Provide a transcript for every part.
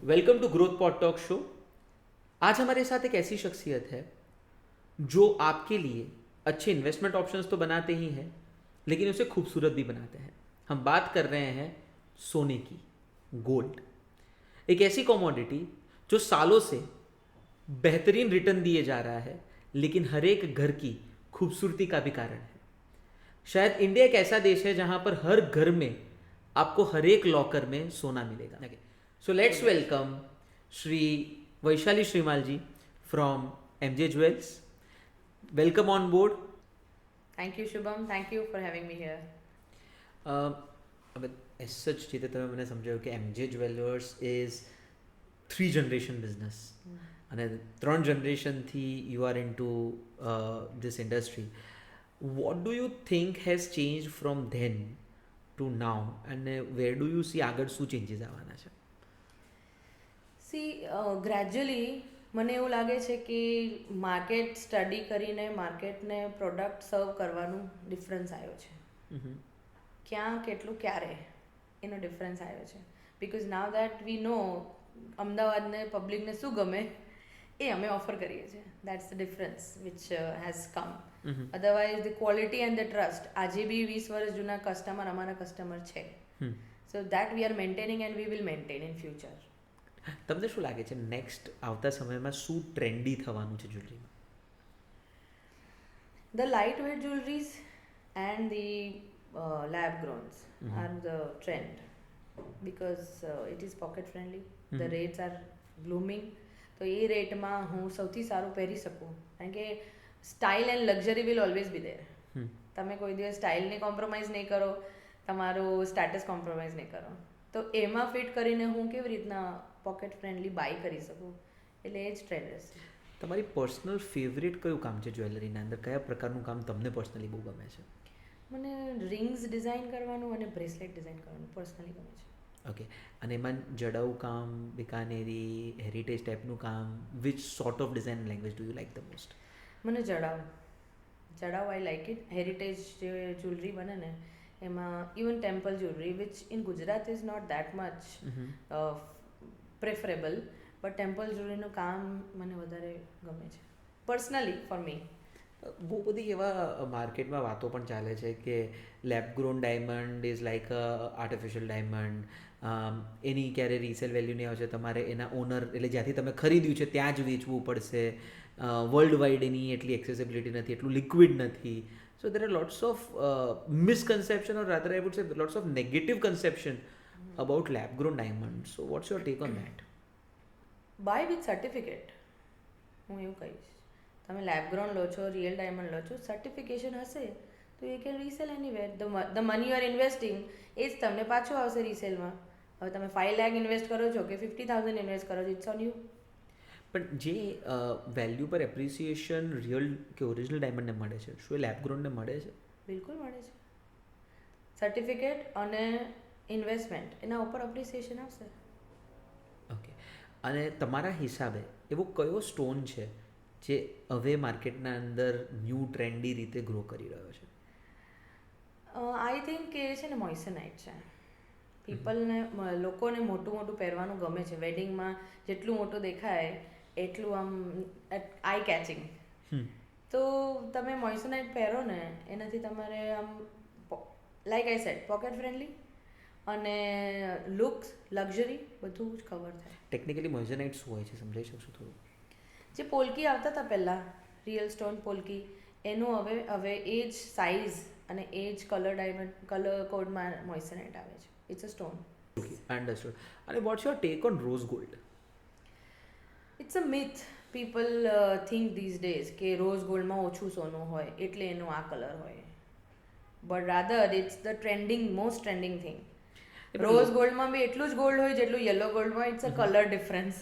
Welcome to growth pod talk show. आज हमारे साथ एक ऐसी शख्सियत है जो आपके लिए अच्छे इन्वेस्टमेंट ऑप्शंस तो बनाते ही हैं, लेकिन उसे खूबसूरत भी बनाते हैं। हम बात कर रहे हैं सोने की, गोल्ड। एक ऐसी कमोडिटी जो सालों से बेहतरीन रिटर्न दिए जा रहा है, लेकिन हर एक घर की खूबसूरती का भी कारण है। शायद इंडिया एक ऐसा देश है जहां पर हर घर में आपको हर एक लॉकर में सोना मिलेगा। So let's welcome Shri Vaishali Shrimal ji from MJ Jewels. Welcome on board. Thank you, Shubham. Thank you for having me here. હવે એઝ સચ રીતે તમે મને સમજાવ્યું કે MJ Jewelers is 3 generation business અને 3 જનરેશનથી you are in to this industry. What do you think has change from then to now અને where do you C આગળ શું ચેન્જીસ આવવાના છે? સી ગ્રેજ્યુઅલી મને એવું લાગે છે કે માર્કેટ સ્ટડી કરીને માર્કેટને પ્રોડક્ટ સર્વ કરવાનું ડિફરન્સ આવ્યો છે. ક્યાં કેટલું ક્યારે એનો ડિફરન્સ આવ્યો છે. બિકોઝ નાવ દેટ વી નો અમદાવાદને પબ્લિકને શું ગમે એ અમે ઓફર કરીએ છીએ. That's the difference which has come. Otherwise the quality and the trust આજે બી 20 વર્ષ જૂના કસ્ટમર અમારા કસ્ટમર છે. So that we are maintaining and we will maintain in future. તમને શું લાગે છે નેક્સ્ટ આવતા સમયમાં શું ટ્રેન્ડી થવાનું છે જ્વેલરીમાં? The lightweight jewelries and the lab growns are the trend because it is pocket friendly. The rates are blooming. તો એ રેટમાં હું સૌથી સારું પહેરી શકું, કારણ કે style and luxury will always be there. તમે કોઈ દિવસ સ્ટાઇલને કોમ્પ્રોમાઇઝ નહીં કરો, તમારું સ્ટેટસ કોમ્પ્રોમાઇઝ નહીં કરો, તો એમાં ફિટ કરીને હું કેવી રીતના પોકેટ ફ્રેન્ડલી બાય કરી શકું, એટલે એ જ ટ્રેન્ડ રહેશે. તમારી પર્સનલ ફેવરેટ કયું કામ છે જ્વેલરીના અંદર? કયા પ્રકારનું કામ તમને પર્સનલી બહુ ગમે છે? મને રિંગ્સ ડિઝાઇન કરવાનું અને બ્રેસલેટ ડિઝાઇન કરવાનું પર્સનલી ગમે છે. ઓકે. અને એમાં જડાઉ કામ, બિકાનેરી, હેરિટેજ ટાઈપનું કામ, which sort of design language do you like the most? મને jadau I like it. Heritage જે જ્વેલરી બને ને એમાં even temple jewellery which in Gujarat is not that much preferable, but temple જ્વેલરીનું કામ મને વધારે ગમે છે પર્સનલી ફોર મી. બહુ બધી એવા માર્કેટમાં વાતો પણ ચાલે છે કે lab grown diamond is like a artificial diamond, એની ક્યારે રીસેલ વેલ્યુ નહીં આવશે, તમારે એના ઓનર એટલે જ્યાંથી તમે ખરીદ્યું છે ત્યાં જ વેચવું પડશે, વર્લ્ડ વાઇડ એની એટલી એક્સેસિબિલિટી નથી, એટલું લિક્વિડ નથી. So there are lots of misconception or rather I would say lots of negative conception about lab grown diamonds. So what's your take on that? Buy with certificate, હું એવું કહીશ. તમે lab grown લો છો, real diamond લો છો, certification હશે તો you can resell anywhere. The money you are investing એ જ તમને પાછું આવશે રીસેલમાં. હવે તમે 5 લાખ ઇન્વેસ્ટ કરો છો કે 50,000 ઇન્વેસ્ટ કરો છો, ઇટ્સ ઓન યુ. પણ જે વેલ્યુ પર એપ્રિસિએશન રિયલ કે ઓરિજિનલ ડાયમંડને મળે છે, શું એ લેબ ગ્રોનને મળે છે? બિલકુલ મળે છે. સર્ટિફિકેટ અને ઇન્વેસ્ટમેન્ટ એના ઉપર અપ્રિસિએશન આવશે. ઓકે. અને તમારા હિસાબે એવો કયો સ્ટોન છે જે હવે માર્કેટના અંદર ન્યૂ ટ્રેન્ડી રીતે ગ્રો કરી રહ્યો છે? આઈ થિંક કે છે ને મોઇસનાઇટ છે. પીપલને લોકોને મોટું મોટું પહેરવાનું ગમે છે. વેડિંગમાં જેટલું મોટું દેખાય એટલું આમ આઈ કેચિંગ. તો તમે મોઇસનાઇટ પહેરો ને એનાથી તમારે આમ like I said pocket friendly અને લુક્સ લક્ઝરી બધું જ કવર થાય. ટેકનિકલી મોઇઝનાઇટ શું હોય છે, સમજાવી શકશો થોડું? જે પોલકી આવતા હતા પહેલાં, રિયલ સ્ટોન પોલકી, એનું હવે એ જ સાઇઝ અને એ જ કલર ડાયમંડ કલર કોડમાં મોઇસનાઇટ આવે છે. It's a stone. અન્ડરસ્ટુડ. અને what's your take on rose gold? It's a myth. People think these days કે રોઝ ગોલ્ડમાં ઓછું સોનું હોય એટલે એનો આ કલર હોય, but rather it's the trending most trending thing. Rose ગોલ્ડમાં બી એટલું જ ગોલ્ડ હોય જેટલું યલો ગોલ્ડમાં. It's a colour difference.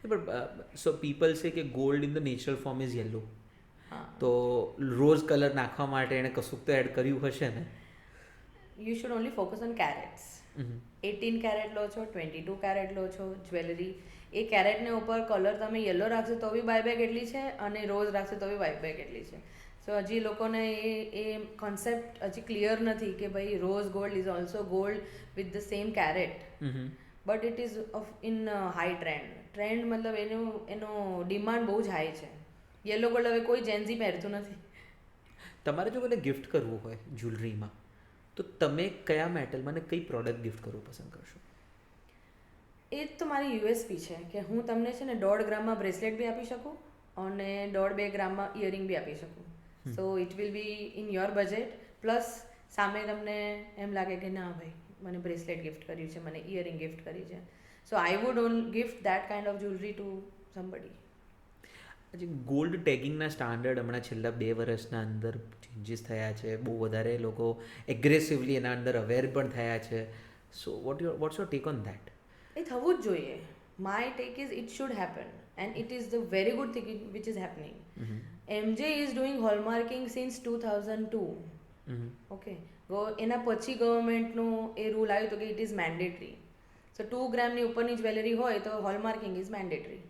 But so people say કે gold in the natural form is yellow, તો રોઝ કલર નાખવા માટે એણે કશુંક તો એડ કર્યું હશે ને? You should only focus on carats. 18 carat લો છો, 22 કેરેટ લો છો જ્વેલરી, એ કેરેટને ઉપર કલર તમે યલો રાખશો તો બી બાયબેક એટલી છે અને રોઝ રાખશો તો બી બાયબેક એટલી છે. સો હજી લોકોને એ કોન્સેપ્ટ હજી ક્લિયર નથી કે ભાઈ rose gold is also gold with the same carat. But it is of in high trend મતલબ એનો ડિમાન્ડ બહુ જ હાઈ છે. યલો ગોલ્ડ હવે કોઈ જેન્ઝી પહેરતું નથી. તમારે જો કોઈને ગિફ્ટ કરવું હોય જ્વેલરીમાં, તો તમે કયા મેટલમાં ને કઈ પ્રોડક્ટ ગિફ્ટ કરવું પસંદ કરશો? એ જ તો મારી યુએસપી છે કે હું તમને છે ને 1.5 ગ્રામમાં બ્રેસલેટ બી આપી શકું અને 1.5-2 ગ્રામમાં ઇયરિંગ બી આપી શકું. So it will be in your budget, plus સામે તમને એમ લાગે કે ના ભાઈ મને બ્રેસલેટ ગિફ્ટ કર્યું છે, મને ઇયરિંગ ગિફ્ટ કરી છે. So I would on gift that kind of jewellery to somebody. આજે ગોલ્ડ ટેગિંગના સ્ટાન્ડર્ડ હમણાં છેલ્લા 2 વર્ષના અંદર ચેન્જીસ થયા છે, બહુ વધારે લોકો એગ્રેસિવલી એના અંદર અવેર પણ થયા છે. So what's your take on that? એ થવું જ જોઈએ. My take is it should happen and it is the very good thing which is happening. MJ is doing hallmarking since 2002. Okay, એના પછી ગવર્મેન્ટનું એ રૂલ આવ્યું હતું કે ઇટ ઇઝ મેન્ડેટરી. સો 2 ગ્રામની ઉપરની જ્વેલરી હોય તો hallmarking is mandatory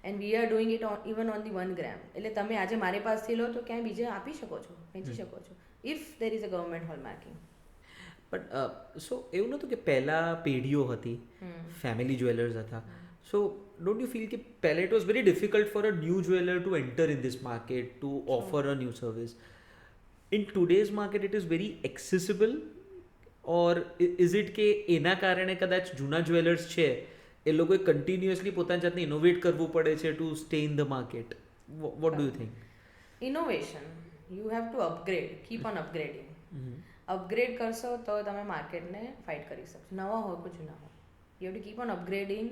and we are doing it even on the 1 gram. એટલે તમે આજે મારી પાસેથી લો તો ક્યાંય બીજે આપી શકો છો, વેચી શકો છો, if there is a government hallmarking. But so એવું નહોતું કે પહેલાં પેઢીઓ હતી, ફેમિલી જ્વેલર્સ હતા. સો ડોન્ટ યુ ફીલ કે પહેલાં it was very difficult for a new jeweller to enter in this market, to offer a new service? In today's market it is very accessible, or is it કે એના કારણે કદાચ જૂના jewellers છે એ લોકોએ continuously પોતાની જાતને ઇનોવેટ કરવું પડે છે to stay in the market? What do you think? Innovation, you have to upgrade, keep on upgrading. Upgrade કરશો તો તમે માર્કેટને ફાઇટ કરી શકશો. નવા હોય કે જૂના હોય, you have to keep on upgrading,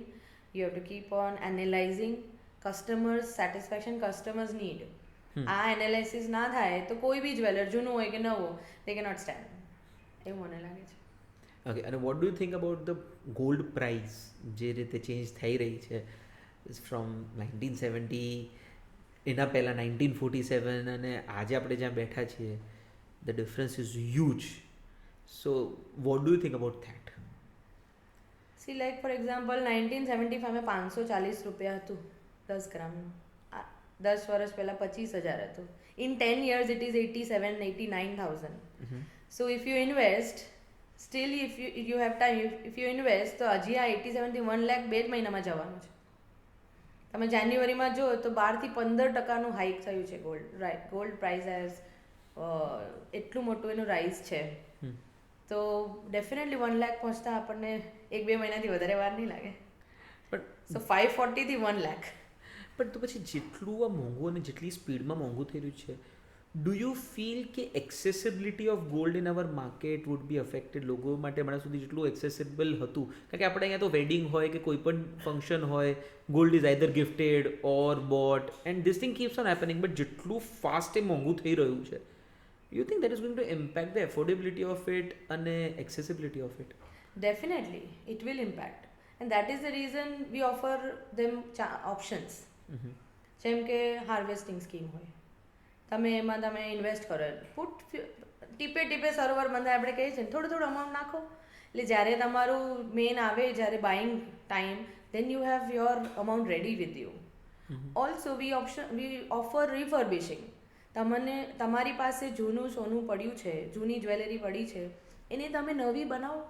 you have to keep on analysing customers satisfaction, customers need. આ એનાલિસિસ ના થાય તો કોઈ બી જ્વેલર જૂનું હોય કે નવું, દે કે નોટ સ્ટેન્ડ. એવું મને લાગે છે. ઓકે, અને vote do you think about the gold price જે રીતે ચેન્જ થઈ રહી છે ફ્રોમ 1970, એના પહેલાં 1947, અને આજે આપણે જ્યાં બેઠા છીએ, the difference is huge. So what do you think about that? C like for example 1975 540 રૂપિયા હતું 10 ગ્રામનું. 10 વર્ષ પહેલાં 25,000 હતું. In 10 years it is 87,000-89,000. So if you invest, still if you have time, if you invest, તો હજી આ 87 થી 1 લાખ 2 જ મહિનામાં જવાનું છે. તમે જાન્યુઆરીમાં જો તો 12-15% હાઇક થયું છે ગોલ્ડ પ્રાઇસ હેઝ એટલું મોટું એનું રાઇઝ છે. તો ડેફિનેટલી 1 લાખ પહોંચતા આપણને 1-2 મહિનાથી વધારે વાર નહીં લાગે. સો 540 થી 1 લાખ. બટ તો પછી જેટલું આ મોંઘું અને જેટલી સ્પીડમાં મોંઘું થઈ રહ્યું છે, ડુ યુ ફીલ કે accessibility of gold in our market would be affected? લોકો માટે હમણાં સુધી જેટલું એક્સેસિબલ હતું, કારણ કે આપણે અહીંયા તો વેડિંગ હોય કે કોઈ પણ ફંક્શન હોય, gold is either gifted or bought and this thing keeps on happening. But જેટલું ફાસ્ટ એ મોંઘું થઈ રહ્યું છે, you think that is going to impact the affordability of it અને accessibility of it? Definitely, it will impact. And that is the reason we offer them options. જેમ કે harvesting scheme હોય, તમે એમાં તમે ઇન્વેસ્ટ કરો, પુટ ટીપે ટીપે સરોવર બંધાય આપણે કહીએ છીએ ને, થોડું થોડું અમાઉન્ટ નાખો, એટલે જ્યારે તમારું મેઇન આવે, જ્યારે buying time, then you have your amount ready with you. Also we offer refurbishing. તમને તમારી પાસે જૂનું સોનું પડ્યું છે, જૂની જ્વેલરી પડી છે, એને તમે નવી બનાવો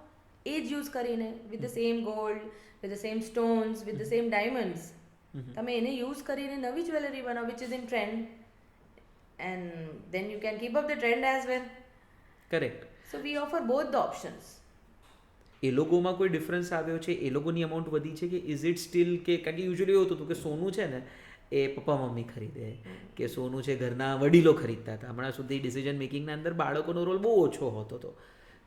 એ જ યુઝ કરીને, with the same gold, with the same stones, with the same diamonds. તમે એને યુઝ કરીને નવી જ્વેલરી બનાવો which is in trend, and then you can keep up the trend as well. Correct. So we offer both the options. એ લોકોમાં કોઈ difference આવ્યો છે? એ લોકોની અમાઉન્ટ વધી છે કે ઇઝ ઇટ સ્ટીલ કે, કારણ કે યુઝ્યુઅલી એવું હતું કે સોનું છે ને એ પપ્પા મમ્મી ખરીદે, કે સોનું છે ઘરના વડીલો ખરીદતા હતા. હમણાં સુધી ડિસિઝન મેકિંગના અંદર બાળકોનો રોલ બહુ ઓછો હોતો હતો.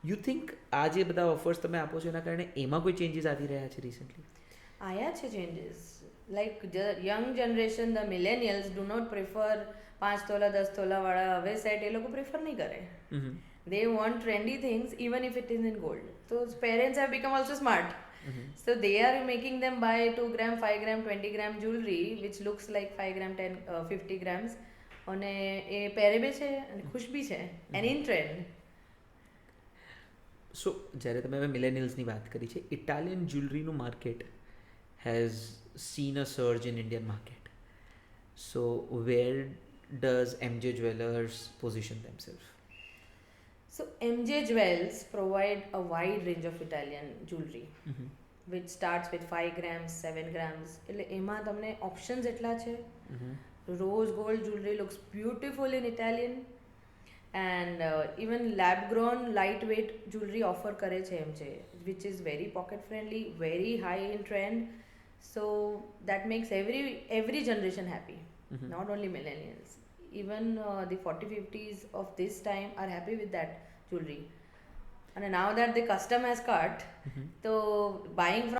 યુ થિંક આ જે બધા ઓફર્સ તમે આપો છો એના કારણે એમાં કોઈ ચેન્જીસ આવી રહ્યા છે રિસન્ટલી? આયા છે changes. Like young generation, the millennials do not prefer 5 tola 10 તોલાવાળા હવે સેટ એ લોકો પ્રિફર નહીં કરે. They want trendy things even if it is in gold. So parents have become also smart. So they are making them buy 2 gram, 5 gram, 20 gram jewelry which looks like 5 gram, 10, 50 grams. અને એ પહેરે બી છે અને ખુશ બી છે, and in trend. સો જ્યારે તમે હવે મિલેનિયલ્સની વાત કરી છે, ઇટાલિયન જ્વેલરીનું market has seen a surge in Indian market. So where does MJ Jewellers position themselves? So MJ Jewels provide a wide range of Italian jewelry. Which starts with 5 grams 7 grams એટલે એમાં તમને options એટલા છે. Rose gold jewellery looks beautiful in Italian and even lab grown light weight jewellery offer કરે છે એમ છે which is very pocket friendly very high in trend. So that makes every generation happy, not only millennials. Even the 40-50s of this time are happy with that jewelry. And now that the custom has cut, so buying from